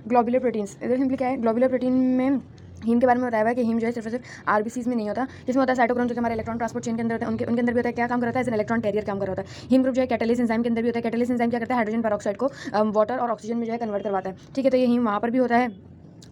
Globular proteins, इधर simply क्या है, ग्लोबुलर प्रोटीन में हीम के बारे में बताया हुआ है कि हीम जो है सिर्फ आरबीसीज में नहीं होता, जिसमें होता है साइटोक्रोम, जो हमारे इलेक्ट्रॉन ट्रांसपोर्ट चेन के अंदर होता है, उनके अंदर भी होता है। क्या काम करता है? एज एन इलेक्ट्रॉन कैरियर काम कर रहा होता है। हीम ग्रुप जो है कैटालिस एंजाइम के अंदर भी होता है। कैटालिस एंजाइम क्या करता है? हाइड्रोजन पेरोक्साइड को वाटर और ऑक्सीजन में जो है कन्वर्ट करवाता है। ठीक है, तो ये हीम वहाँ पर भी होता है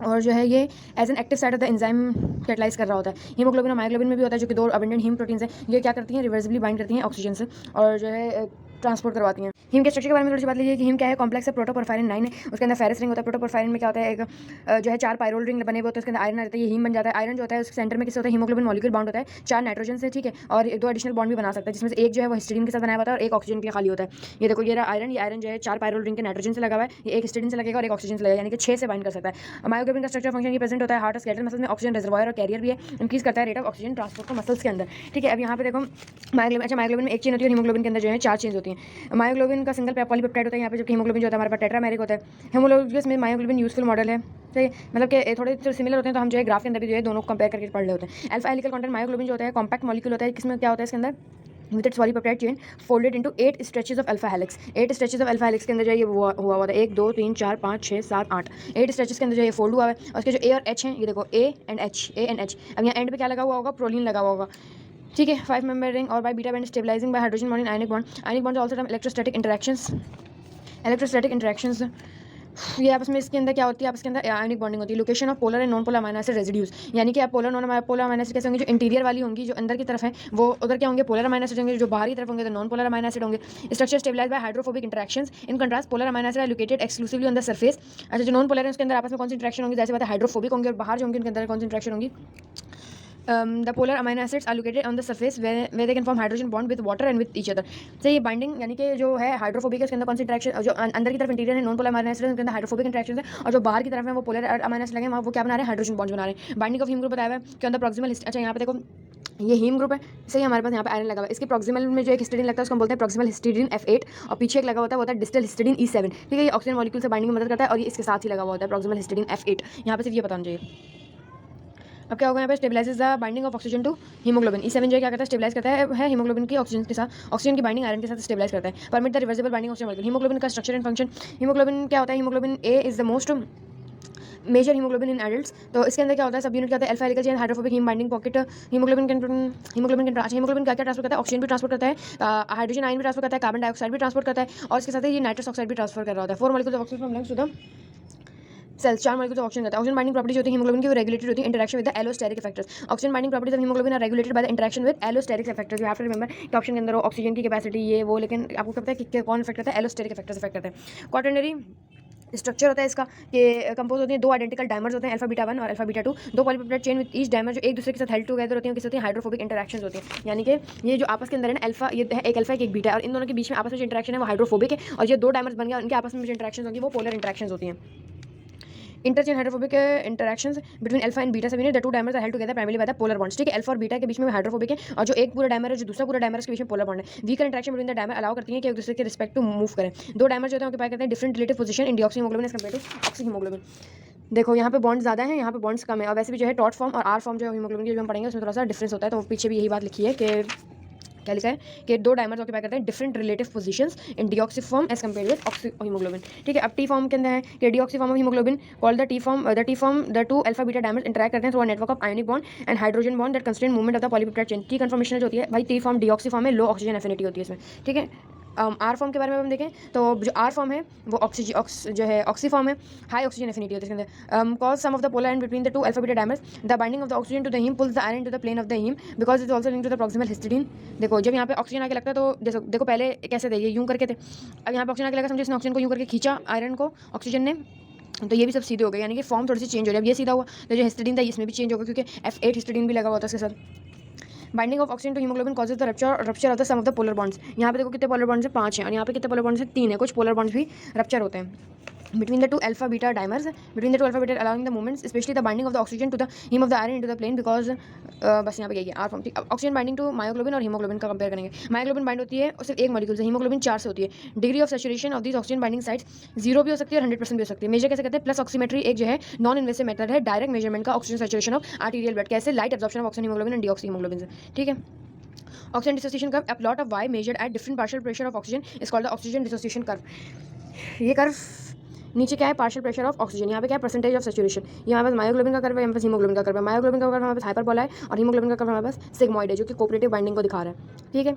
और जो है ये as an active site of the enzyme catalyse कर रहा होता है। हीमोग्लोबिन और मायोग्लोबिन में भी होता है, जो कि दो अबेंडेंट हीम प्रोटीन्स हैं। ये क्या करती हैं? रिवर्सिबली बाइंड करती हैं ऑक्सीजन से और जो है ट्रांसपोर्ट करवाती हैं। हीम के स्ट्रक्चर के बारे में थोड़ी सी बात लीजिए कि हीम क्या है? कॉम्प्लेक्स है, प्रोटोपोरफायरिन 9 है, उसके अंदर फेरस रिंग होता है। प्रोटोपोरफायरिन में क्या होता है? एक जो है 4 पायरोल रिंग बने हुए होते हैं, उसके अंदर आयरन रहता है, ये हीम बन जाता है। आयरन जो होता है उसके सेंटर में किससे होता है? हीमोग्लोबिन मॉलिक्यूल बाउंड होता है 4 नाइट्रोजन से, ठीक है, और 2 एडिशनल बॉन्ड भी बना सकता है, जिसमें से एक जो है वो हिस्टीडीन के साथ बनाया होता है और एक ऑक्सीजन के लिए खाली होता है। ये देखो, ये आयरन, ये आयरन जो है 4 पायरोल रिंग के नाइट्रोजन से लगा हुआ है, ये एक हिस्टीडीन से लगेगा और एक ऑक्सीजन से लगेगा, यानी कि 6 से बाइंड कर सकता है। मायोग्लोबिन का स्ट्रक्चर फंक्शन ये प्रेजेंट होता है हार्ट और स्केलेटल मसल्स में, ऑक्सीजन रिजर्वायर और कैरियर भी है, इंक्रीज करता है रेट ऑफ ऑक्सीजन ट्रांसपोर्ट को मसल्स के अंदर। ठीक है, अब यहाँ पे देखो मायोग्लोबिन में एक चेन होती है और हीमोग्लोबिन के अंदर जो है 4 चेन्स होती हैं। मायोग्लोबिन का सिंगल पॉलीपेप्टाइड होता है यहाँ पे, जबकि हीमोग्लोबिन जो होता है हमारे पास टेट्रामेरिक होता है। हेमोलॉजिकस में मायोग्लोबिन यूजफुल मॉडल है, सही, मतलब कि थोड़े तो सिमिलर होते हैं, तो हम जो है ग्राफ के अंदर भी जो है दोनों को कंपेयर करके पढ़ रहे होते हैं। अल्फा हेलिकल कंटेंट मायोग्लोबिन जो होता है कॉम्पैक्ट मॉलिक्यूल होता है, किसमें क्या होता है इसके अंदर? With its polypeptide chain folded into 8 stretches of alpha helix. 8 stretches of alpha helix के अंदर जो है ये हुआ हुआ था 1 2 3 4 5 6 7 8 8 स्ट्रेचेस के अंदर जो ये फोल्ड हुआ है। और उसके जो ए और एच हैं, ये देखो ए एंड एच। अब यहाँ एंड पे क्या लगा हुआ होगा? प्रोलीन लगा हुआ होगा। ठीक है, 5 मेंबर रिंग और by beta band stabilising by hydrogen bond in ionic bond. Ionic bond also term electrostatic interactions. ये आपस में इसके अंदर क्या होती है? आपस के अंदर आयनिक बॉन्डिंग होती है। Location of polar and non polar amino acid residues, यानी कि आप polar non polar amino acid कैसे होंगे? जो इंटीरियर वाली होंगी, जो अंदर की तरफ है, वो उधर क्या होंगे? पोलर अमीनो एसिड होंगे। जो बाहर की तरफ होंगे तो नॉन पोलर अमीनो एसिड होंगे। Structure stabilise by hydrophobic interactions. In contrast polar amino acid are located exclusively on the surface. अच्छा, जो नॉन पोलर है उसके अंदर आपस में कौन सी इंटरैक्शन होंगी? जैसे बात है हाइड्रोफोबिक होंगे, और बाहर जो होंगे उनके अंदर कौन सी इंटरैक्शन होंगी? The polar amino acids are located on the surface where they can form hydrogen bond with water and with each other. तो ये बाइंडिंग यानी कि जो है हाइड्रोफोबिक है, उसके अंदर कौन सी इंटरैक्शन, जो अंदर की तरफ इंटीरियर है नॉन पोलर अमीनो एसिड है, उसके अंदर हाइड्रोफोबिक इंटरैक्शन है, और जो बाहर की तरफ है वो पोलर अमीनो एसिड लगे, वहाँ वो क्या बना रहे हैं? हाइड्रोजन बॉन्ड बना रहे हैं। बाइंडिंग ऑफ हीम ग्रुप बताया हुआ है कि ऑन द प्रॉक्सिमल। अच्छा, यहाँ पे देखो ये हीम ग्रुप है, सही, हमारे पास यहाँ पे आयरन लगा हुआ है। इसके प्रॉक्सिमल में जो एक हिस्टीडीन लगता है उसको हम बोलते हैं प्रॉक्सिमल हिस्टीडीन F8, और पीछे एक लगा होता है वो होता है डिस्टल हिस्टीडीन E7। ठीक है, ये ऑक्सीजन मॉलिक्यूल से बाइंडिंग में मदद करता है और ये इसके साथ ही लगा हुआ होता है प्रॉक्सिमल हिस्टीडीन F8। यहाँ पे सिर्फ ये बताना चाहिए। अब क्या होगा यहाँ पे? Stabilises the binding of oxygen to haemoglobin. E7 जो क्या करता है? स्टेबलाइज करता है हीमोग्लोबिन की ऑक्सीजन के साथ, ऑक्सीजन की बाइंडिंग आयरन के साथ स्टेबलाइज करता है। Permit the reversible binding oxygen molecule. Haemoglobin का स्ट्रक्चर एंड फंक्शन। हीमोग्लोबिन क्या होता है? Haemoglobin A is the most major haemoglobin in adults. तो इसके अंदर क्या होता है? सब यूनिट क्या होता है? Alpha helical chain, hydrophobic haem binding pocket. Haemoglobin क्या क्या ट्रांसफर करता है? ऑक्सीजन भी ट्रांसफर करता है, हाइड्रोजन आयन भी ट्रांसफर करता है, कार्बन डाइऑक्साइड भी ट्रांसफर करता है, और इसके साथ ही ये नाइट्रस ऑक्साइड भी ट्रांसफर कर रहा होता है। 4 molecules of oxygen from lungs to the cells. 4 molecules of oxygen करता है। ऑक्सीजन बाइंडिंग प्रॉपर्टीज होती है हीमोग्लोबिन की, वो रेगुलेटेड होती है interaction with the allosteric effectors. Oxygen binding properties of haemoglobin are regulated by the interaction with allosteric effectors. You have to remember कि option के अंदर ऑक्सीजन की कैपेसिटी ये वो, लेकिन आपको पता है कि कौन इफेक्ट करता है? एलोस्टेरिक इफेक्टर्स इफेक्ट करते हैं। क्वाटरनरी स्ट्रक्चर होता है इसका कि कंपोज होती है 2 आइडेंटिकल डायमर्स होते हैं, अल्फा बीटा 1 और alpha beta 2। 2 polypeptide chain with each dimer जो एक दूसरे के साथ हेल्ड टुगेदर होती हैं, किस होती है? हाइड्रोफोबिक इंटरैक्शंस होती हैं, यानी कि ये जो आपस के अंदर है ना, अल्फा ये है, एक अल्फा एक बीटा है, और इन दोनों के बीच में आपस में जो इंटरैक्शन है वो हाइड्रोफोबिक है, और ये 2 डायमर्स बन गया, उनके आपस में जो इंटरैक्शन होगी वो पोलर इंटरैक्शंस होती हैं। Interchange hydrophobic interactions between alpha and beta subunit, the 2 dimers are held together primarily by the polar bonds. ठीक है, अल्फा और बीटा के बीच में हाइड्रोफोबिक है, और जो एक पूरा डायमर है, जो दूसरा पूरा डायमर है, उसके बीच में पोलर बॉन्ड है। Weaker interaction between the dimer allow करती है कि एक दूसरे के रिस्पेक्ट टू मूव करें। 2 डायमर जो होते हैं ऑक्यूपाई करते हैं different relative position in deoxyhaemoglobin as compare to oxyhaemoglobin. देखो यहाँ पे बॉन्ड ज़्यादा है, यहाँ पे बॉन्ड्स कम है, और वैसे भी जो है टॉट फॉर्म और आर फॉर्म जो हीमोग्लोबिन की जो हम पढ़ेंगे उसमें थोड़ा सा डिफरेंस होता है, तो पीछे भी यही बात लिखी है कि क्या लिखा है कि 2 डायमर्स ऑक्यूपाई करते हैं different relative positions in deoxy form as compare with oxy haemoglobin. ठीक है, अब टी फॉर्म के अंदर है कि deoxy form of haemoglobin called the T form the 2 alpha beta dimers interact करते हैं through a network of ionic bond and hydrogen bond that constrain movement of the polypeptide chain. T conformation जो होती है भाई, T form deoxy form में लो oxygen affinity होती है इसमें। ठीक है, आर फॉर्म के बारे में हम देखें तो जो आर फॉर्म है वो जो है ऑक्सी फॉर्म है, हाई ऑक्सीजन एफिनिटी होती है इसके अंदर। Cause some of the polar and between the 2 alpha beta dimers, the binding of the oxygen to the haem pulls the iron to the plane of the haem because it also linked to the proximal histidine. देखो जब यहाँ पे oxygen आके लगता है तो देखो पहले कैसे थे, ये यूं करके थे, अब यहाँ पे ऑक्सीजन आके लगा, समझो इसने ऑक्सीजन को यूं करके खींचा आयरन को ऑक्सीजन ने, तो ये भी सब सीधे हो गए, यानी कि फॉर्म थोड़ी सी चेंज हो रही है। अब ये सीधा हुआ तो जो हिस्टीडीन था इसमें भी चेंज होगा, क्योंकि F8 हिस्टीडीन भी लगा हुआ था इसके साथ। Binding of oxygen to haemoglobin causes the rupture of the some of the polar bonds. यहाँ पे देखो कितने पोलर बॉन्ड्स हैं? 5 हैं, और यहाँ पे कितने पोलर बॉन्ड्स हैं? 3 है। कुछ पोलर बॉन्ड्स भी रप्चर होते हैं between the 2 alpha beta dimers, allowing the movements, especially the binding of the oxygen to the heme of the iron into the plane because बस यहाँ पे यही है आर फॉर्म। ठीक, ऑक्सीजन बाइंडिंग टू मायोग्लोबिन और haemoglobin का compare करेंगे। Myoglobin bind होती है सिर्फ एक मॉलिक्यूल से, हीमोग्लोबिन 4 से होती है। Degree of saturation of this oxygen binding sites 0 भी हो सकती है और 100% भी हो सकती है। मेजर कैसे करते हैं? प्लस ऑक्सीमेट्री एक जो है नॉन इन्वेसिव मेथड है डायरेक्ट मेजरमेंट का oxygen saturation of arterial blood, कैसे light absorption of oxygen haemoglobin and deoxy haemoglobin से। ठीक है, oxygen dissociation curve, a plot of y measured at different partial pressure of oxygen is called the oxygen dissociation curve। ये curve नीचे क्या है partial pressure of oxygen, यहाँ पे क्या है परसेंटेज ऑफ सैचुरेशन, ये हमारे पास मायोग्लोबिन का कर्व है, यहाँ पास हीमोग्लोबिन का कर्व है। मायोग्लोबिन का कर्व हमारे पास हाइपरबोला है और हीमोग्लोबिन का कर्व हमारे पास सिग्मॉइड है जो कि कोऑपरेटिव बाइंडिंग को दिखा रहा है। ठीक है,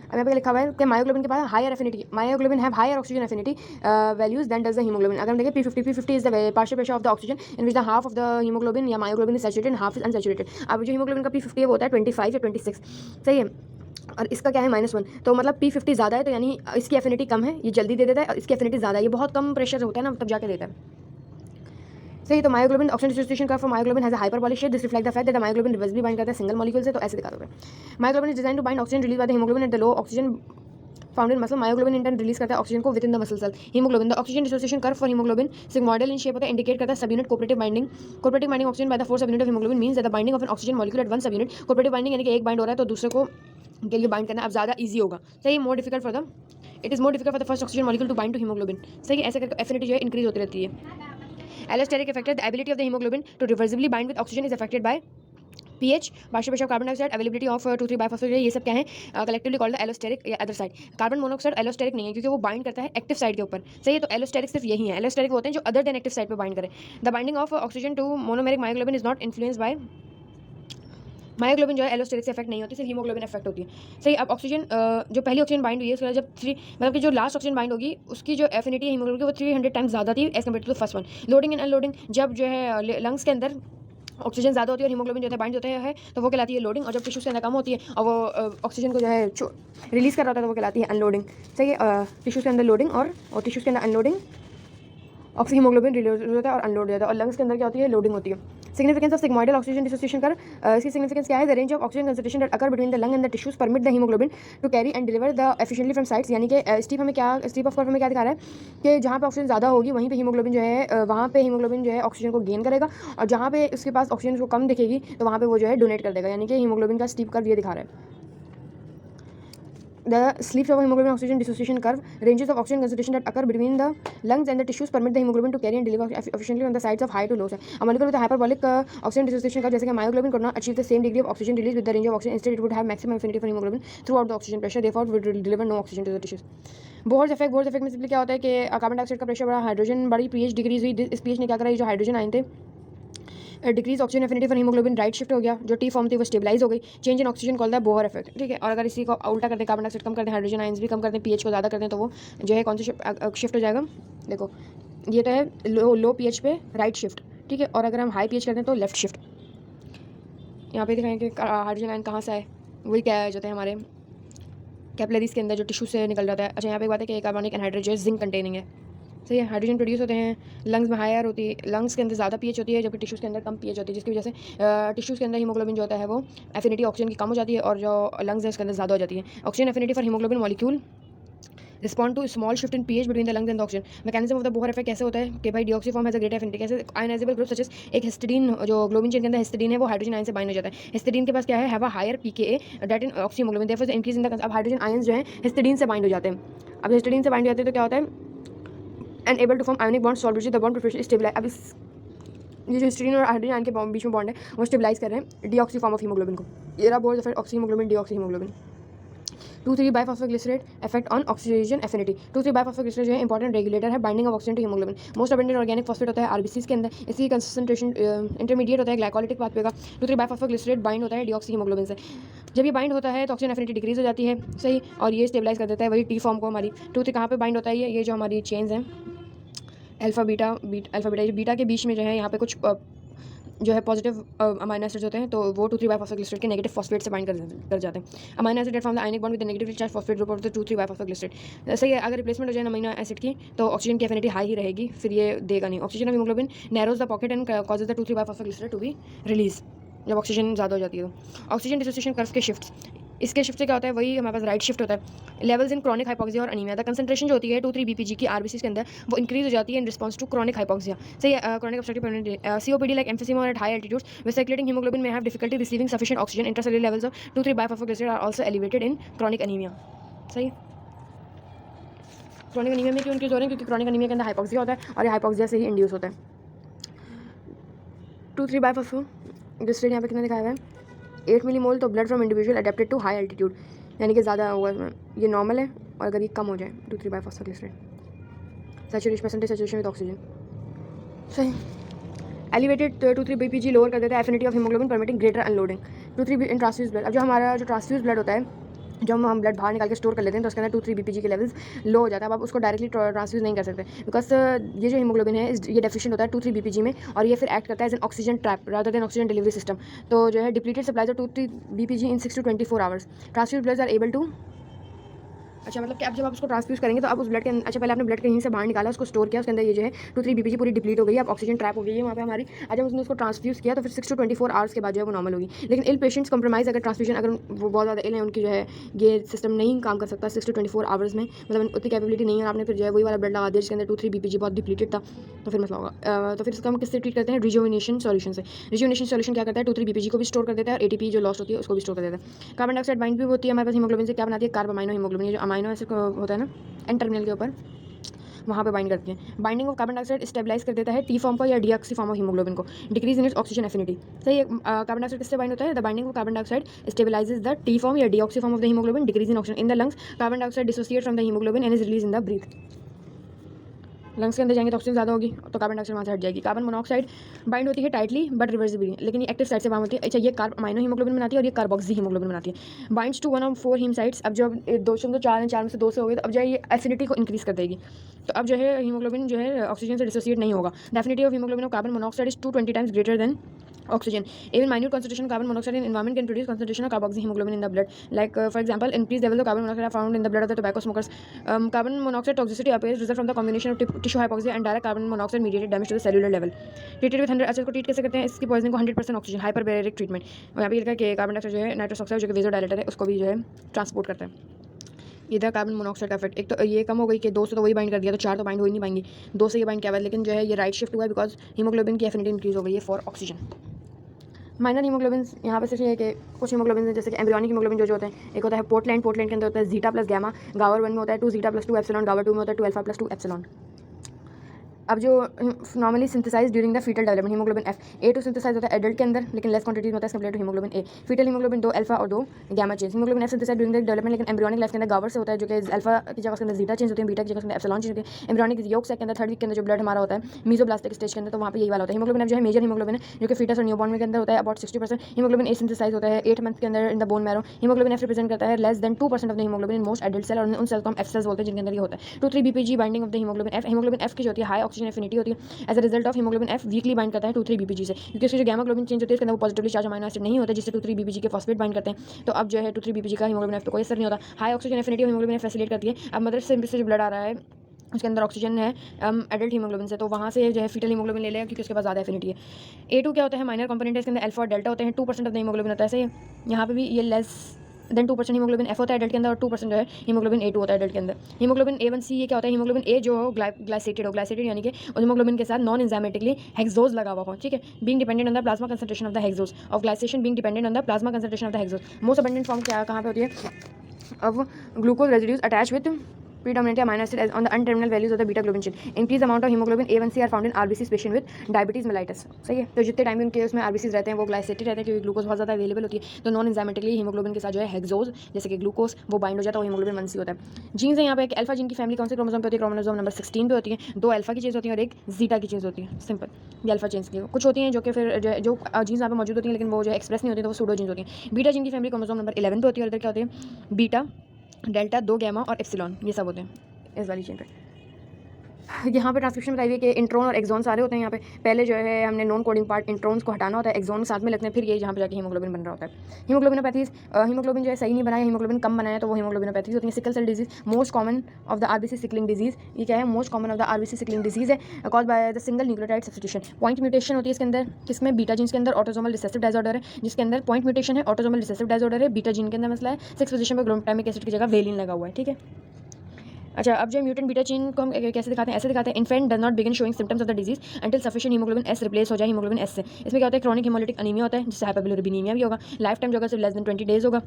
अब यहाँ पे लिखा हुआ है कि मायोग्लोबिन के पास higher affinity, myoglobin have higher oxygen affinity values than does the haemoglobin. अगर हम देखें P50 is the partial pressure of the oxygen in which the half of the haemoglobin या myoglobin is saturated, half is unsaturated. अब जो haemoglobin का P50 है वो होता है 25 या 26, सही है, और इसका क्या है -1, तो मतलब P50 ज़्यादा है तो यानी इसकी एफिनिटी कम है, ये जल्दी दे देता है, और इसकी एफिनिटी ज़्यादा है, ये बहुत कम प्रेशर होता है ना तब जाके देता है। सही, तो myoglobin oxygen dissociation curve for myoglobin has a hyperbolic shape, this reflect the fact that the myoglobin reversibly bind करता है सिंगल मॉलिक्यूल से, तो ऐसे दिखा दोगे। Myoglobin is design to bind oxygen release by the haemoglobin at the low oxygen found in muscle. Myoglobin in turn release करता है oxygen को within the muscle cell. Haemoglobin, the oxygen dissociation curve for haemoglobin सिग्मॉइडल in shape होता है, indicate करता है सब unit cooperative binding oxygen by the 4 सब unit of haemoglobin means that the binding of N oxygen molecule eight one सब unit. Cooperative binding यानी कि एक बाइंड हो रहा है तो दूसरे को के लिए बाइंड करना अब ज़्यादा ईजी होगा। सही, more difficult for the it is more difficult for the first oxygen molecule to bind to haemoglobin. सही, ऐसे करके एफिनिटी जो है इंक्रीज होती रहती है। Allosteric effect, the ability of the hemoglobin to reversibly bind with oxygen is affected by pH, partial pressure of carbon dioxide, availability of 2,3-biphosphate, ये सब क्या है कलेक्टिवली कॉल्ड द एलोस्टेरिक या other side. Carbon monoxide allosteric नहीं है क्योंकि वो bind करता है एक्टिव साइड के ऊपर। सही है, तो एलोस्टेरिक सिर्फ यही है, एलोस्टेरिक होते हैं जो अदर देन एक्टिव साइड पे बाइंड करें। The binding of oxygen to monomeric myoglobin is not influenced by myoglobin, जो है एलोस्टेरिक से इफेक्ट नहीं होती, सिर्फ हीमोग्लोबिन इफेक्ट होती है। सही, अब ऑक्सीजन जो पहली ऑक्सीजन बाइंड हुई है उसके जब 3 मतलब कि जो लास्ट ऑक्सीजन बाइंड होगी उसकी जो एफिनिटी है हीमोग्लोबिन की वो 300 टाइम्स ज़्यादा थी as compare to the first one. Loading and unloading, जब जो है लंग्स के अंदर ऑक्सीजन ज़्यादा होती है और हीमोग्लोबिन जो है बाइंड होता है तो वो कहलाती है लोडिंग, और जब टिश्यूज के अंदर कम होती है और वो ऑक्सीजन को जो है रिलीज़ कर रहा होता है तो वो कहलाती है अनलोडिंग। सही है, टिश्यूज के अंदर लोडिंग और टिश्यूज के अंदर अनलोडिंग, ऑक्सी हीमोग्लोबिन रिलीज होता है और अनलोड हो जाता है, और लंग्स के अंदर क्या होती है लोडिंग होती है। Significance of sigmoidal oxygen dissociation curve, इसकी सिग्निफिकेंस क्या है, the range of oxygen concentration that occur between the lung and the tissues permit the haemoglobin to carry and deliver the efficiently from sides. यानी कि steep हमें क्या steep of curve हमें क्या दिखा रहा है कि जहाँ पे ऑक्सीजन ज़्यादा होगी वहीं पे हीमोग्लोबिन जो है वहाँ पे हीमोग्लोबिन जो है ऑक्सीजन को गेन करेगा, और जहाँ पे उसके पास ऑक्सीजन को कम दिखेगी तो वहाँ पे वो जो है डोनेट कर देगा। यानी कि हीमोग्लोबिन का स्टीप कर्व ये दिखा रहा है। The sleeves of hemoglobin oxygen dissociation curve, ranges of oxygen concentration that occur between the lungs and the tissues permit the hemoglobin to carry and deliver efficiently on the sides of high to low. A molecule with a hyperbolic oxygen dissociation curve, जैसे कि myoglobin could not achieve the same degree of oxygen release with the range of oxygen. Instead, it would have maximum affinity for hemoglobin throughout the oxygen pressure. Therefore, it would deliver no oxygen to the tissues. Bohr's effect में simply क्या होता है कि carbon dioxide का pressure बढ़ा, hydrogen बड़ी, pH decrease हुई। इस पीएच ने क्या करा, जो हाइड्रोजन आयन थे decrease oxygen affinity for haemoglobin right shift हो गया, जो टी फॉर्म थी वो स्टेबलाइज हो गई। Change in oxygen called the Bohr effect. ठीक है, और अगर इसी को उल्टा कर दें, कार्बन डाइऑक्साइड कम कर दें, हाइड्रोजन आयंस भी कम कर दें, पीएच को ज़्यादा कर दें, तो वो जो है कौन से शिफ्ट हो जाएगा। देखो ये तो है लो पीएच पे राइट शिफ्ट, ठीक है, और अगर हम हाई पीएच कर दें तो लेफ्ट शिफ्ट। यहाँ पे दिखाएंगे कि हाइड्रोजन आयन कहाँ से है, वही क्या है जो है हमारे कैपिलरीज के अंदर जो टिश्यू से निकल जाता है। अच्छा, यहाँ पे एक बात है कि कार्बनिक एनहाइड्रेट जो है जिंक कंटेनिंग है। सही है, हाइड्रोजन प्रोड्यूस होते हैं, लंग्स में हायर होती है, लंग्स के अंदर ज़्यादा पीएच होती है जबकि टिश्यूज़ के अंदर कम पीएच होती है, जिसकी वजह से टिश्यूज़ के अंदर हीमोग्लोबिन जो होता है वो एफिनिटी ऑक्सीजन की कम हो जाती है और जो लंग्स है उसके अंदर ज़्यादा हो जाती है। Oxygen affinity for haemoglobin molecule respond to small shift in pH between the lungs and oxygen. Mechanism of the Bohr effect कैसे होता है कि भाई deoxy form has a great affinity, कैसे आयनाइजेबल ग्रुप सच एज एक histidine, जो globin chain के अंदर हिस्टिडीन है वो हाइड्रोजन आयन से बाइंड हो जाता है। हिस्टिडीन के पास क्या है, have a higher pKa that in oxy haemoglobin, therefore increase in the, अब हाइड्रोजन आयंस जो है हिस्टिडीन से बाइंड हो जाते हैं। अब हिस्टिडीन से बाइंड हो जाते हैं तो क्या होता है, and able to form ionic bond solve the bond preparation stabilise. अब इस ये जो हिस्टिडीन और हाइड्रोजन आयन के बीच में बॉन्ड है वो स्टेबलाइज कर रहे हैं डीऑक्सी फॉर्म ऑफ हीमोग्लोबिन को। ये रहा board oxy haemoglobin deoxy haemoglobin. 2,3-biphosphoglycerate effect on oxygen affinity। 2,3-biphosphoglycerate जो है इंपॉर्टेंट रेगुलेटर है binding of oxygen to haemoglobin. Most abundant organic phosphate होता है आरबीसीज के अंदर, इसकी कंसंट्रेशन इंटरमीडिएट होता है ग्लाइकोलिटिक पाथवे का। 2,3-biphosphoglycerate बाइंड होता है डीऑक्सी हीमोग्लोबिन से। जब ये बाइंड होता है तो ऑक्सीजन एफिनिटी डिक्रीज हो जाती है, सही, और ये स्टेबलाइज कर देता है वही टी फॉर्म को हमारी। 2,3 कहाँ पे बाइंड होता है, ये जो हमारी चेन्स हैं अल्फा बीटा बीटा के बीच में जो है यहाँ पे कुछ जो है पॉजिटिव अमाइनो एसिड्स होते हैं तो वो 2,3-biphosphoglycerate के नेगेटिव फॉस्फेट से बाइंड कर जाते हैं। Amino acid from the ionic bond with the negatively charge phosphate group of the 2,3-biphosphoglycerate। सही है, अगर रिप्लेसमेंट हो जाए अमीनो एसिड की तो ऑक्सीजन की एफिनिटी हाई ही रहेगी, फिर ये देगा नहीं। Oxygen of haemoglobin narrows the pocket and causes the 2,3-biphosphoglycerate to be release, जब ऑक्सीजन ज़्यादा हो जाती है तो। ऑक्सीजन डिसोसिएशन कर्व के शिफ्ट, इसके शिफ्ट से क्या होता है, वही हमारे पास राइट शिफ्ट होता है। लेवल्स इन क्रॉनिक हाइपोक्सिया और अनीमिया, द कंसंट्रेशन जो होती है 2,3-BPG की आरबीसी के अंदर वो इंक्रीज हो जाती है in response to chronic hypoxia. सही है, chronic obstructive pulmonary COPD like emphysema और at high altitudes with circulating haemoglobin में have difficulty receiving sufficient oxygen. Intracellular levels of 2,3-biphosphoglycerate are also elevated in chronic anaemia. सही, chronic anaemia में क्यों increase हो रहे हैं, क्योंकि क्रॉनिक अनीमिया के अंदर हाइपोक्सिया होता है और ये हाइपोक्सिया से ही इंड्यूस होता है। 2,3-biphosphoglycerate यहाँ पे कितना दिखाया हुआ है 8 मिलीमोल, तो blood from individual adapted to high altitude, यानी कि ज़्यादा होगा इसमें, ये नॉर्मल है, और अगर ये कम हो जाए 2,3-biphosphoglycerate saturation percentage saturation with oxygen. सही। एलिवेटेड 2-3 BPG लोअर कर देता है affinity of haemoglobin permitting greater unloading 2-3 in transfuse blood. अब जो हमारा जो ट्रांसफ्यूज ब्लड होता है, जब हम ब्लड बाहर निकाल के स्टोर कर लेते हैं तो उसके अंदर 2-3 BPG के लेवल्स लो हो जाता है। अब आप उसको डायरेक्टली ट्रांसफ्यूज नहीं कर सकते बिकॉज ये जो हीमोग्लोबिन है ये डेफिशिएंट होता है 2-3 BPG में, और ये फिर एक्ट करता है as an oxygen trap rather than oxygen delivery system. तो जो है डिप्लीटेड सप्लाईज ऑफ 2-3 BPG इन 6 to 24 hours. Transfuse bloods are able to, अच्छा मतलब कि अब जब आप उसको ट्रांसफ्यूज करेंगे तो अब उस ब्लड के अच्छा पहले आपने ब्लड कहीं से बाहर निकाला, उसको स्टोर किया, उसके अंदर ये जो है 2-3 BPG पूरी डिप्लीट हो गई, अब ऑक्सीजन ट्रैप हो गई है वहाँ पे हमारी। आज जब उसने उसको ट्रांसफ्यूज किया तो फिर 6 to 24 आवर्स के बाद जो है वो नॉर्मल होगी। लेकिन इल पेशेंट्स कंप्रोमाइज़ अगर ट्रांसफ्यूजन, अगर वो बहुत ज़्यादा इल है, उनकी जो है ये सिस्टम नहीं काम कर सकता 6 to 24 आवर्स में, मतलब उतनी कैपेबिलिटी नहीं है, और आपने फिर जो है वही वाला ब्लड लगा दिया जिसके अंदर 2-3 BPG बहुत डिप्लीटेड था, तो फिर मसला होगा। तो फिर इसका हम किससे ट्रीट करते हैं? रिजुविनेशन सॉल्यूशन से। रिजुविनेशन सॉल्यूशन क्या करता है? 2-3 BPG को भी स्टोर कर देता है और ATP जो लॉस्ट होती है उसको भी स्टोर कर देता है। कार्बन डाइऑक्साइड बाइंड भी होती है हमारे पास हीमोग्लोबिन से, क्या बनाती है? Carb amino haemoglobin. जो अमाइनो एसिड होता है ना एन टर्मिनल के ऊपर, वहाँ पे बाइंड करती है। Binding of carbon dioxide stabilise कर देता है टी फॉर्म को या डीऑक्सी फॉर्म ऑफ हीमोग्लोबिन को, decrease in its oxygen affinity. सही है। कार्बन डाइऑक्साइड किससे बाइंड होता है? The binding of carbon dioxide stabilises the T form या deoxy form of the haemoglobin, decrease in oxygen in the lungs. Carbon dioxide dissociate from the haemoglobin and is release in the breath. Lungs के अंदर जाएंगे तो oxygen ज़्यादा होगी तो carbon dioxide वहाँ से हट जाएगी। कार्बन मोनोऑक्साइड बाइंड होती है टाइटली बट रिवर्सिबली, लेकिन ये एक्टिव साइड से बाइंड होती है। अच्छा, ये कार्ब अमाइनो हीमोग्लोबिन बनाती है और ये कार्बोक्सी हीमोग्लोबिन बनाती है। Binds to 1 of 4 haem sites. अब जब 2 से 4 हैं, 4 में से 2 से हो गए तो अब जो है ये एफिनिटी को इंक्रीज कर देगी। तो अब जो है हीमोग्लोबिन जो है ऑक्सीजन से डिसोसिएट नहीं होगा। The affinity of haemoglobin of carbon monoxide is 220 times greater than oxygen. Even minute concentration of carbon monoxide in environment can produce concentration of carboxyhemoglobin in the blood. Like for example, increased levels of carbon monoxide are found in the blood of the tobacco smokers. Carbon monoxide toxicity appears result from the combination of tissue hypoxia and direct carbon monoxide mediated damage to the cellular level. Treated with 100, अच्छा इसको treat कैसे करते हैं? इसकी poisoning को 100% oxygen hyperbaric treatment. और यहाँ पे लिखा है कि कार्बन डाइऑक्साइड जो है नाइट्रस ऑक्साइड जो कि वेजोडाइलेटर है उसको भी जो है ट्रांसपोर्ट करता है। इधर कार्बन मोनोऑक्साइड का इफेक्ट, एक तो ये कम हो गई कि 2 से तो वही बाइंड कर दिया तो 4 तो बाइंड हो ही नहीं पाएंगे, 2 से ये बाइंड किया हुआ है, लेकिन जो है ये राइट शिफ्ट हुआ है बिकॉज हीमोग्लोबिन की एफिनिटी इंक्रीज हो गई है फॉर ऑक्सीजन। माइनर हीमोग्लोबिन यहाँ पे सिर्फ ये है कि कुछ हीमोग्लोबिन जैसे कि एम्ब्रियोनिक हीमोग्लोबिन जो होते हैं, एक होता है पोर्टलैंड के अंदर होता है जीटा प्लस गामा, गावर 1 में होता है 2 जीटा प्लस 2 एप्सिलॉन, गावर 2 में होता है 2 अल्फा प्लस 2 एप्सिलॉन। अब जो normally synthesise during the foetal development haemoglobin F A2 synthesise होता है एडल्ट के अंदर लेकिन लेस क्वांटिटी में होता है compare to haemoglobin A. Foetal haemoglobin 2 alpha और 2 gamma chain. Haemoglobin F synthesise during the development लेकिन एम्ब्रियोनिक लाइफ के अंदर गावर से होता है जो कि अल्फा की जगह के अंदर जीटा चेंज होती है, बीटा की जगह के अंदर एप्सिलॉन चेंज होती है। एम्ब्रियोनिक योग सेक के अंदर 3rd वीक के अंदर जो ब्लड हमारा होता है मीजोब्लास्टिक स्टेज के अंदर, तो वहाँ पे यही वाला होता है। हीमोग्लोबिन एफ जो है मेजर हीमोग्लोबिन है जो कि फीटस और न्यूबॉर्न में के अंदर होता है अबाउट 60%। हीमोग्लोबिन ए सिंथेसाइज होता है 8 मंथ के अंदर in the bone marrow. Haemoglobin F represent करता है less than 2% of the haemoglobin in most adult cell, और उन सेल को हम एफ सेल्स बोलते हैं जिनके अंदर ये होता है। 2-3 BPG binding of the haemoglobin F. Haemoglobin F की जो होती है हाई ऑक्सीजन एफिनिटी होती है। As a result of haemoglobin F weakly bind करता है 2-3 BPG से, क्योंकि उसकी जो गामा ग्लोबिन चेंज होती है इसके अंदर वो पॉजिटिवली चार्ज अमाइनो एसिड नहीं होता जिससे 2-3 BPG के फॉस्फेट बाइंड करते हैं। तो अब जो है 2-3 BPG का हीमोग्लोबिन एफ पे कोई असर नहीं होता। High oxygen affinity haemoglobin F facilitate करती है। अब मदर से जो ब्लड आ रहा है उसके अंदर ऑक्सीजन है एडल्ट हीमोग्लोबिन से, तो वहाँ से जो है फीटल हीमोग्लोबिन ले लेगा क्योंकि उसके पास ज़्यादा एफिनिटी है। A2 क्या होता है? माइनर कंपोनेंट है, इसके अंदर अल्फा और डेल्टा होते हैं। 2% ऑफ द हीमोग्लोबिन होता है। सही है। यहाँ पे भी ये लेस देन 2% हीमोग्लोबिन एफ होता है एडल्ट के अंदर और 2% जो है हीमोग्लोबिन A2 होता है एडल्ट के अंदर। हीमोग्लोबिन A1C ये क्या होता है? हीमोग्लोबिन A जो ग्लाइसेटेड हो, ग्लाइसेटेड यानी कि हीमोग्लोबिन के साथ नॉन एंजाइमेटिकली हेक्सोज लगा हुआ हो, ठीक है। Being dependent on the plasma concentration of the hexose of glycation being dependent on the plasma concentration of the hexose. Most abundant form क्या कहाँ पे होती है? अब glucose residues attach with predominantly amino acid on the N-terminal values of the beta globin chain. Increased amount of hemoglobin A1C are found in RBCs patient with diabetes mellitus. सही है। तो जितने टाइम उनके उसमें RBCs रहते हैं वो ग्लाइसेटेड रहते हैं क्योंकि ग्लूकोज बहुत ज़्यादा अवेलेबल होती है, तो नॉन एंजाइमेटिकली हीमोग्लोबिन के साथ जो है हेक्सोज जैसे कि ग्लूकोज वो बाइंड हो जाता है और हीमोग्लोबिन 1C होता है। जीन्स है यहाँ पे एक अल्फा जीन की फैमिली कौन से क्रोमोसोम पे होती है? क्रोमोसोम नंबर 16 पे होती है। 2 अल्फा की चेंज होती है और एक जीटा की चेंज होती है। सिंपल, ये अल्फा चेंज की कुछ होती हैं जो कि फिर जो जीन्स यहाँ पे मौजूद होती हैं लेकिन वो जो एक्सप्रेस नहीं होती तो वो सूडो जीन्स होती हैं। बीटा जीन की फैमिली क्रोमोसोम नंबर 11 पे होती है और इधर क्या होती है? बीटा, डेल्टा, 2 गामा और एप्सिलॉन, ये सब होते हैं इस वाली चेन पे। यहाँ पे ट्रांसक्रिप्शन बताइए कि इंट्रोन और एक्सॉन सारे होते हैं। यहाँ पे पहले जो है हमने नॉन कोडिंग पार्ट इंट्रोन्स को हटाना होता है, एक्सॉन साथ में लगते हैं, फिर ये जहाँ पे जाके हीमोग्लोबिन बन रहा होता है। हीमोग्लोबिनोपैथीज, हीमोग्लोबिन जो है सही नहीं बनाया, हीमोग्लोबिन कम बनाया तो वो हीमोग्लोबिनोपैथीज होती है। Sickle cell disease most common of the RBC sickling disease, ये क्या है? Most common of the RBC sickling disease है cause by the single nucleotide substitution. Point mutation होती है इसके अंदर, किसमें? बीटा जीन के अंदर ऑटोसोमल रिसेसिव डिसऑर्डर है जिसके अंदर पॉइंट म्यूटेशन है, ऑटोसोमल रिसेसिव डिसऑर्डर है। बीटा जीन के अंदर मसला है, 6 पोजीशन पर ग्लूटामिक एसिड की जगह वेलिन लगा हुआ है, ठीक है। अच्छा, अब जो म्यूटेंट बीटा चेन को हम कैसे दिखाते हैं? ऐसे दिखाते हैं। Infant does not begin showing symptoms of the disease until sufficient haemoglobin S replace हो जाए हीमोग्लोबिन एस से। इसमें क्या होता है? क्रोनिक हीमोलिटिक अनीमिया होता है जिससे हाइपरबिलिरुबिनीमिया भी होगा। लाइफ टाइम जो होगा सिर्फ लेस देन 20 डेज होगा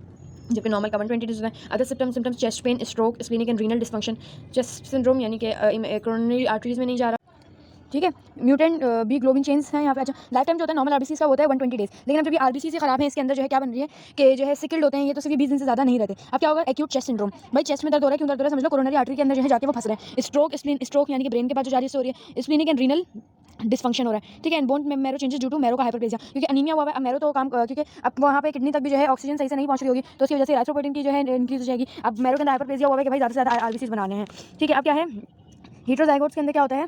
जबकि नॉर्मल का 120 डेज होता है। Other symptoms chest pain, stroke, splenic and renal dysfunction. Chest syndrome यानी कि कोरोनरी आर्टरीज में नहीं जा रहा, ठीक है। म्यूटेंट बी ग्लोबिन चेंज है यहाँ पे। अच्छा, लाइफ टाइम जो होता है नॉर्मल आरबीसी का होता है 120 डेज, लेकिन अब जब ये आरबीसी से खराब है इसके अंदर जो है क्या बन रही है कि जो है सिकल्ड होते हैं ये, तो सिर्फ 20 दिन से ज़्यादा नहीं रहते। अब क्या होगा, एक्यूट चेस्ट सिंड्रोम, भाई चेस्ट में दर्द हो रहा है, क्यों दर्द हो रहा है, समझ लो कोरोनरी आर्टरी के अंदर जो है जाके वो फंस रहे हैं। स्ट्रोक यानी कि ब्रेन के पास जो जा रही है हो रही है, स्प्लीनिक एंड रीनल डिसफंक्शन हो रहा है, ठीक है। And bone marrow changes due to marrow का हाइपरप्लेजिया, क्योंकि अनीमिया हुआ है। अब मैरो तो काम क्योंकि अब वहाँ पे किडनी तक भी जो है ऑक्सीजन सही से नहीं पहुंच रही होगी, तो उसकी वजह से इरिथ्रोपोइटिन की जो है इंक्रीज हो जाएगी। अब मैरो के अंदर हाइपरप्लेजिया हुआ है कि भाई ज़्यादा से ज़्यादा आरबीसीज बनाने हैं, ठीक है। अब क्या है, हेटेरोजाइगोट्स के अंदर क्या होता है,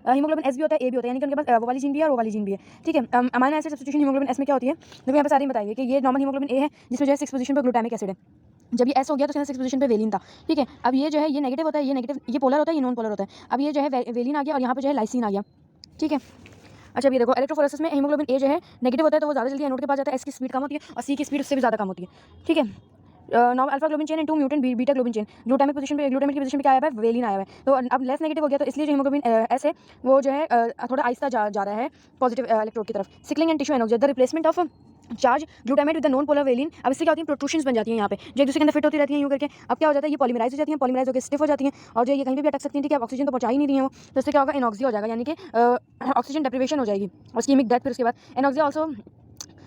हीमोग्लोबिन एस भी होता है, ए भी होता है, यानी कि उनके पास वो वाली जीन भी है और वो वाली जीन भी है, ठीक है। Amino acid substitution haemoglobin S में क्या होती है, देखो यहाँ पे सारी बताइए कि ये नॉर्मल हीमोग्लोबिन ए है जिसमें जो है 6 पोजीशन पर ग्लूटामिक एसिड है। जब ये एस हो गया तो उसके अंदर 6 पोजीशन पे वेलिन था, ठीक है। अब ये जो है ये नेगेटिव होता है, ये नेगेटिव, ये पोलर होता है, ये नॉन पोलर होता है। अब ये जो है वेलिन आ गया और यहाँ पे जो है लाइसिन आ गया, ठीक है। अच्छा, ये देखो इलेक्ट्रोफोरेसिस में हीमोग्लोबिन ए जो है नेगेटिव होता है तो वो ज़्यादा जल्दी एनोड के पास जाता है, एस की स्पीड कम होती है और सी की स्पीड उससे भी ज़्यादा कम होती है, ठीक है। Now alpha globin chain and 2 mutant beta globin chain, glutamic position पे, ग्लूटामिक की पोजीशन पे क्या आया है, वेलिन आया है। तो अब लेस नेगेटिव हो गया, तो इसलिए जो हीमोग्लोबिन एस है वो जो है थोड़ा आहिस्ता जा रहा है पॉजिटिव इलेक्ट्रोड की तरफ। Sickling and tissue anoxia, the replacement of charge glutamate with the non polar valine. अब इससे क्या होती है, प्रोट्रूशंस बन जाती हैं यहाँ पे, जो एक दूसरे के अंदर फिट होती रहती हैं यूँ करके। अब क्या हो जाता है, ये पॉलीमराइज हो जाती हैं, पॉलीमराइज होकर स्टिफ हो जाती हैं और जो ये कहीं पे भी अटक सकती हैं, ठीक है। ऑक्सीजन तो पहुंचा ही नहीं रही है वो, तो इससे क्या होगा, एनॉक्सिया हो जाएगा, यानी कि ऑक्सीजन डेप्रिवेशन हो जाएगी और स्कीमिक डेथ। फिर उसके बाद एनॉक्सिया ऑल्सो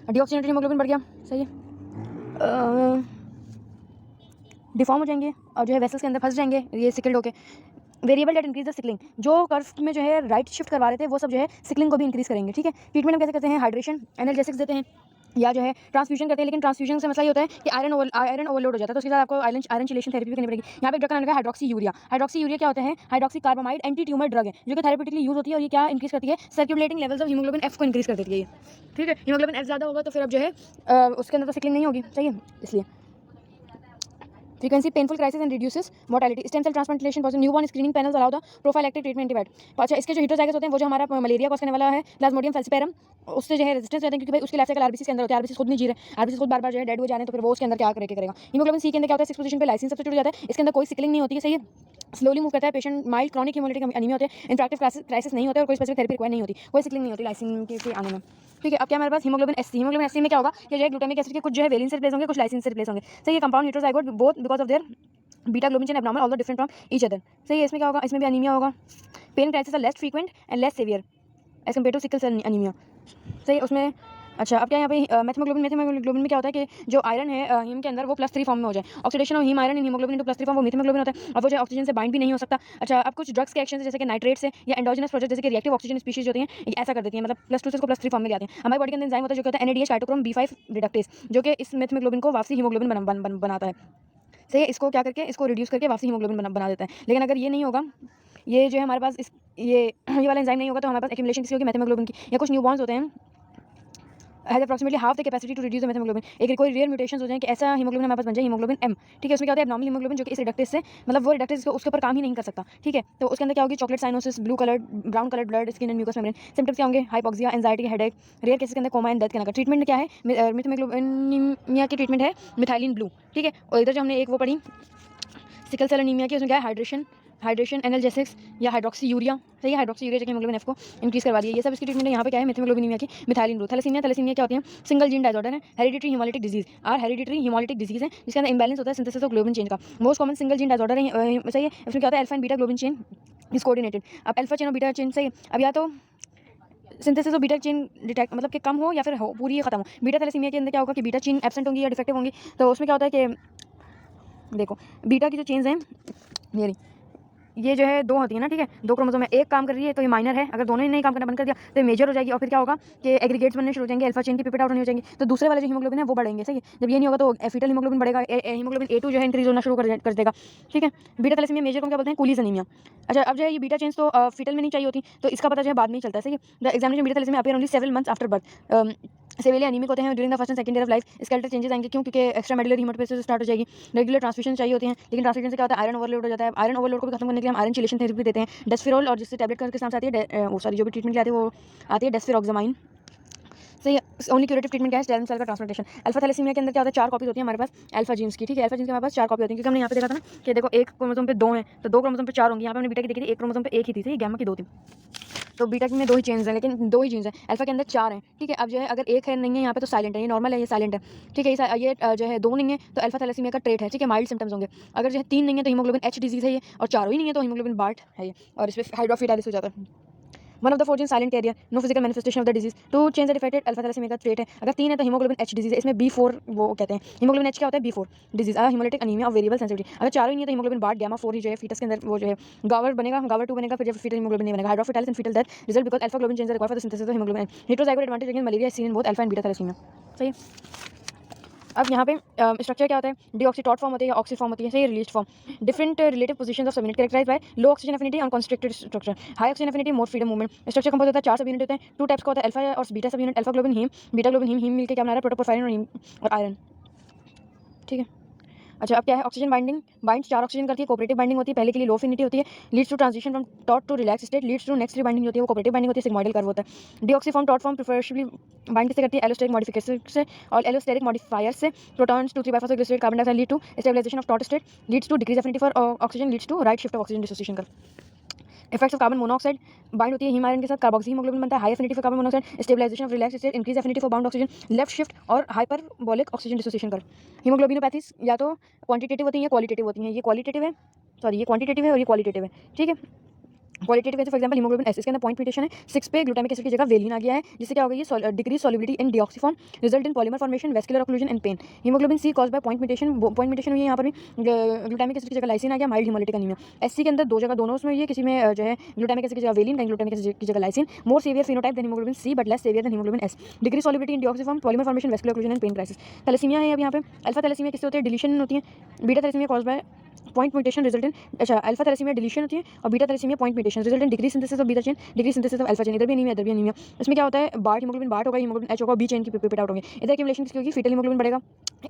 डीऑक्सीजनेटेड हीमोग्लोबिन बढ़ गया, सही है, डिफॉर्म हो जाएंगे और जो है वेसल्स के अंदर फंस जाएंगे ये सिकल्ड होके। Variable that increase the sickling, जो कर्व में जो है राइट शिफ्ट करवा रहे थे वो सब जो है सिकलिंग को भी इंक्रीज करेंगे, ठीक है। ट्रीटमेंट हम कैसे करते हैं, हाइड्रेशन, एनाल्जेसिक्स देते हैं या जो है ट्रांसफ्यूजन करते हैं, लेकिन ट्रांसफ्यूजन से मसला ये होता है कि आयरन ओवरलोड हो जाता है, तो उसके साथ आपको आयरन चिलेशन थेरेपी भी करनी पड़ेगी। यहाँ पे ड्रग का नाम है हाइड्रोक्सी यूरिया। हाइड्रोक्सी यूरिया क्या होता है, hydroxy carbamide anti tumour drug है जो कि थेरेपेटिकली यूज होती है और ये क्या इंक्रीज करती है, circulating levels of haemoglobin F को इंक्रीज कर देती है ये, ठीक है। हीमोग्लोबिन एफ ज़्यादा होगा तो फिर अब जो है उसके अंदर तो सिकलिंग नहीं होगी, सही है। इसलिए frequency painful crisis and reduces mortality, stem cell transplantation process, newborn screening panels allow the prophylactic treatment antibiotic। अच्छा, इसके जो हेटेरोजाइगस होते हैं वो जो हमारा मलेरिया कॉज करने वाला है प्लाज्मोडियम फैल्सिपेरम, उससे जो है रेजिस्टेंस रहते हैं, क्योंकि भाई उसके लाइफ साइकिल आरबीसी के अंदर होते हैं, आरबीसी खुद नहीं जी रहे, आरबीसी खुद बार-बार जो है डेड हो जा रहे हैं, तो फिर वो उसके अंदर क्या करेगा। हीमोग्लोबिन सी के अंदर क्या होता है, 6 पोजीशन पे लाइसिन सब्स्टिट्यूट हो जाता है, इसके अंदर कोई सिकलिंग नहीं होती है, सही है। स्लोली मूव करता है, patient mild chronic haemolytic anaemia होते हैं, इंफ्रैक्टिव क्राइसिस नहीं होता है और कोई स्पेसिफिक थेरेपी रिक्वायर नहीं होती, कोई सिकलिंग नहीं होती लाइसिन के आने में, ठीक है। अब क्या हमारे पास हीमोग्लोबिन एससी, हीमोग्लोबिन एससी में क्या होगा कि जो है ग्लूटामिक एसिड के कुछ जो है वेलिन से रिप्लेस होंगे, कुछ लाइसिन से रिप्लेस होंगे, सही है। Compound heterozygote both because of their beta globin chain abnormal although different from each other, सही है। इसमें क्या होगा, इसमें भी अनीमिया होगा, pain crisis are less frequent and less severe as compare to sickle cell anaemia, सही उसमें। अच्छा, अब क्या यहाँ पे मेथीमोग्लोबिन में क्या होता है कि जो आयरन है हीम के अंदर वो +3 फॉर्म में हो जाए, oxidation of haem iron in haemoglobin into +3 form वो मेथीमोग्लोबिन होता है और वो जो ऑक्सीजन से बाइंड भी नहीं हो सकता। अच्छा, अब कुछ ड्रग्स के एक्शन जैसे कि नाइट्रेट से या एंडोजिनस प्रोजेक्ट जैसे कि रिएक्टिव ऑक्सीजन स्पीशीज होती हैं, ऐसा कर देती है, मतलब +2 से इसको +3 फॉर्म में ले आते हैं। हमारी बॉडी के अंदर एंजाइम होता है जो कहता है NADH साइटोक्रोम B5 रिडक्टेज, जो कि इस मेथीमोग्लोबिन को वापसी हीमोग्लोबिन बनाता है, सही है। इसको क्या करके इसको रिड्यूस करके वापसी हीमोग्लोबिन बना देता है। लेकिन अगर ये नहीं होगा, ये जो है हमारे पास ये वाला एंजाइम नहीं होगा, तो हमारे पास एक्यूमुलेशन किसी होगी मेथीमोग्लोबिन की, या कुछ न्यूबॉर्न्स होते हैं has approximately half the capacity to reduce the methaemoglobin. एक कोई रेयर म्यूटेशंस हो जाए कि ऐसा हीमोग्लोबिन हमारे पास बन जाए हीमोग्लोबिन एम, ठीक है। उसमें क्या होता है, एब्नॉर्मल हीमोग्लोबिन जो कि इस रिडक्टेज से, मतलब वो रिडक्टेज उसके ऊपर काम ही नहीं कर सकता, ठीक है। तो उसके अंदर क्या होगी, chocolate cyanosis, brown coloured blood, skin and mucous membrane. Symptoms क्या होंगे, hypoxia, anxiety, headache, rare cases के अंदर कोमा एंड डेथ का। ट्रीटमेंट क्या है, मेथीमोग्लोबिनिया की ट्रीटमेंट है मिथाइलिन ब्लू, ठीक है। और इधर जो हमने एक वो पढ़ी सिकल सेल एनीमिया की, उसमें क्या है, हाइड्रेशन एनाल्जेसिक्स या हाइड्रोक्सी यूरिया, सही है। हाइड्रोक्सी यूरिया जो हीमोग्लोबिन एफ को इंक्रीज करवा दिया, ये सब इसकी ट्रीटमेंट है। यहाँ पे क्या है, मेथीमोग्लोबिनिया की मिथाइलिन ब्लू। थैलेसीमिया क्या होती है, सिंगल जीन डिसऑर्डर है, hereditary haemolytic disease hereditary haemolytic disease है जिसके अंदर इंबैलेंस होता है सिंथेसिस ऑफ ग्लोबिन चेन का। Most common single gene disorder है, सही है। इसमें क्या होता है, alpha and beta globin chain is coordinated. अब अल्फा चेन और बीटा चेन, सही है। अब या तो synthesis of beta chain detect मतलब कि कम हो या फिर हो पूरी ही खत्म हो। बीटा थैलेसीमिया के अंदर क्या होगा कि बीटा चेन एब्सेंट होंगी या डिफेक्टिव होंगी, तो उसमें क्या होता है कि देखो बीटा की जो चेन्स हैं ये जो है 2 होती है ना, ठीक है। 2 क्रोमोसोम है, एक काम कर रही है तो ये माइनर है, अगर दोनों ही नहीं काम करना बंद कर दिया तो ये मेजर हो जाएगी और फिर क्या होगा कि एग्रीगेट्स बनने शुरू हो जाएंगे, अल्फा चेन की पिपेट आउट होनी हो जाएंगी, तो दूसरे वाले जो हीमोग्लोबिन है वो बढ़ेंगे, सही है। जब ये नहीं होगा तो फीटल हीमोग्लोबिन बढ़ेगा, हीमोग्लोबिन A2 जो है इंक्रीज होना शुरू कर देगा, ठीक है। बीटा थैलेसीमिया मेजर को क्या बोलते हैं, कूलीज एनीमिया। अच्छा, अब जो है ये बीटा चेन्स तो फीटल में नहीं चाहिए होती, तो इसका पता जो है बाद में ही चलता है, सही है। The examination beta thalassaemia appear only 7 months after birth. Severely anaemic होते हैं during the first and second year of life. Skeletal changes आएंगे, क्यों, क्योंकि एक्स्ट्रा मेडुलरी हीमोटोपोइएसिस स्टार्ट हो जाएगी। रेगुलर ट्रांसफ्यूजन चाहिए होते हैं, लेकिन ट्रांसफ्यूजन से क्या होता है, आयरन ओवरलोड हो जाता है। आयरन ओवरलोड को भी खत्म करने के लिए हम आयरन चिलेशन थेरेपी देते हैं, डेस्फिरोल, और जिससे टैबलेट के साथ आती है वो सारी जो भी ट्रीटमेंट की आती है वो आती है डेस्फिरोक्सामाइन, सही। ओनली क्यूरेटिव ट्रीटमेंट क्या है, स्टेम सेल का ट्रांसप्लांटेशन। अल्फा थैलेसीमिया के अंदर क्या होता है, 4 कॉपीज होती है हमारे पास अल्फा जीन्स की, ठीक है। अल्फा जीन्स के हमारे पास 4 कॉपी होती है, क्योंकि हमने यहाँ पे देखा था ना कि देखो एक क्रोमोसोम पे 2 हैं तो 2 क्रोमोसोम पे 4 होंगी। यहाँ पे हमने बीटा की देखी थी, एक क्रोमोसोम पे 1 ही थी, सही, गैमा की 2 थी। तो बीटा में 2 ही चेंज हैं, लेकिन 2 ही जीन्स हैं। अल्फा के अंदर 4 हैं, ठीक है। अब जो है अगर 1 है नहीं है यहाँ पे तो साइलेंट है, ये नॉर्मल है, ये साइलेंट है, ठीक है। ये जो है 2 नहीं है तो अल्फा थैलेसीमिया का ट्रेट है, ठीक है, माइल्ड सिम्टम्स होंगे। अगर जो है 3 नहीं है तो हीमोग्लोबिन H डिजीज है ये, और 4 ही नहीं है तो हीमोग्लोबिन बार्ट है ये, और इस पर हाइड्रोफिटालिस हो जाता है। One of the 4 gene silent carrier, no physical manifestation of the disease, two chain the defected alpha thalassaemia का ट्रेट है। अगर 3 है तो हीमोग्लोबिन एच डिजीज है, इसमें B4 वो कहते हैं। हीमोग्लोबिन एच क्या होता है? B4 disease, haemolytic anaemia of variable sensitivity. अगर चारों ही नहीं है तो हीमोग्लोबिन बार्ट गामा 4 ही जो है फीटस के अंदर वो जो है गावर बनेगा, गावर 2 बनेगा, फिर जब फीटल हीमोग्लोबिन नहीं बनेगा। Hydrops fetalis and fetal death result because alpha globin chains the required for the synthesis of haemoglobin. Heterozygote advantage against malaria is seen in both alpha and beta thalassaemia. सही है। अब यहाँ पे स्ट्रक्चर क्या होता है? डीऑक्सीटॉट फॉर्म होती है या ऑक्सी फॉर्म होती है, सही release form. Different relative positions of subunit characterised by low oxygen affinity और constricted structure, high oxygen affinity, more freedom movement. Structure compose होता है 4 सब यूनिट होते हैं। 2 टाइप्स का होता है, अल्फा और beta subunit, alpha globin haem, beta globin haem. Haem मिलके क्या बना रहा है? प्रोटोपोरफायरिन और हीम और आयरन। ठीक है। अच्छा, अब क्या है? ऑक्सीजन बाइंडिंग बाइंड्स 4 ऑक्सीजन करती है। कोऑपरेटिव बाइंडिंग होती है, पहले के लिए लो एफिनिटी होती है, leads to transition from taut to relax state, leads to next binding होती है, वो कोऑपरेटिव बाइंडिंग होती है, सिग्मोइडल कर्व होता है। Deoxy form taut form preferably bind किससे करती है? एलोस्टेरिक मॉडिफिकेशन से और एलोस्टेरिक मॉडिफायर से। Protons 2,3-5-phosphoglycerate carbon dioxide lead to stabilisation of taut state, leads to decrease affinity for oxygen, leads to right shift of oxygen dissociation curve. Effects of carbon monoxide bind होती है haem iron के साथ, carboxy haemoglobin बनता है, high affinity for carbon monoxide, stabilisation of relax state, increase affinity for bound oxygen, left shift और hyperbolic oxygen dissociation curve. Haemoglobinopathies या तो quantitative होती हैं या क्वालिटेटिव होती हैं। ये क्वालिटेटिव है, सॉरी ये क्वांटिटेटिव है और ये क्वालिटेटिव है। ठीक है। क्वालिटेटिव जैसे फॉर एग्जांपल हीमोग्लोबिन एस, इसके अंदर पॉइंट म्यूटेशन है 6 पे, ग्लूटामिक एसिड की जगह वेलिन आ गया है, जिससे क्या हो गई है? Decrease solubility in deoxy form, result in polymer formation, vascular occlusion and pain. Haemoglobin C cause by point mutation, point mutation हुई है यहाँ पर भी, ग्लूटामिक एसिड की जगह लाइसिन आ गया, माइल्ड हीमोलिटिक अनीमिया। एससी के अंदर 2 जगह दोनों उसमें हुई है, किसी में जो है ग्लूटामिक एसिड की जगह वेलिन, कहीं ग्लूटामिक एसिड की जगह lysine. More severe phenotype than haemoglobin C but less severe than haemoglobin S. Decrease solubility in deoxy form, polymer formation, vascular occlusion and pain crisis. Thalassaemia है अब यहाँ पे। अल्फा थैलेसीमिया किससे होती है? डिलीशन होती है। Beta thalassaemia cause by point mutation result in, अच्छा अल्फा थैलेसीमिया डिलीशन होती है और beta thalassaemia point mutation result in decrease synthesis of beta chain, decrease synthesis of alpha chain. इधर भी अनीमिया, इधर भी अनीमिया। इसमें क्या होता है? बार्ट हीमोग्लोबिन बार्ट होगा, हीमोग्लोबिन एच होगा, बी चेन की पिपेट आउट होंगे। इधर एक्यूमुलेशन किसकी होगी? फीटल हीमोग्लोबिन बढ़ेगा,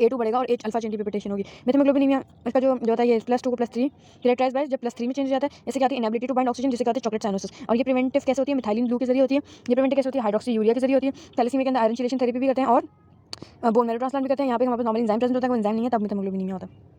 A2 बढ़ेगा और H अल्फा चेन की पिपेटेशन होगी। मेथीमोग्लोबिनीमिया इसका जो होता है ये +2 को +3 कैरेक्टराइज्ड बाय, जब +3 में चेंज हो जाता है, इससे क्या होती है? इनएबिलिटी टू बाइंड ऑक्सीजन, जिसे कहते हैं चॉकलेट साइनोसिस। और ये प्रिवेंटिव कैसे होती है? मिथाइलिन ब्लू के जरिए होती है। ये प्रिवेंटिव कैसे होती है? हाइड्रोक्सी यूरिया के जरिए होती है। थैलेसीमिया के अंदर आयरन चिलेशन थेरेपी भी करते हैं और बोन मैरो ट्रांसप्लांट भी करते हैं। यहाँ पे हमारे पास नॉर्मल एंजाइम प्रेजेंट होता है, कोई एंजाइम नहीं है तब मेथीमोग्लोबिनीमिया होता है।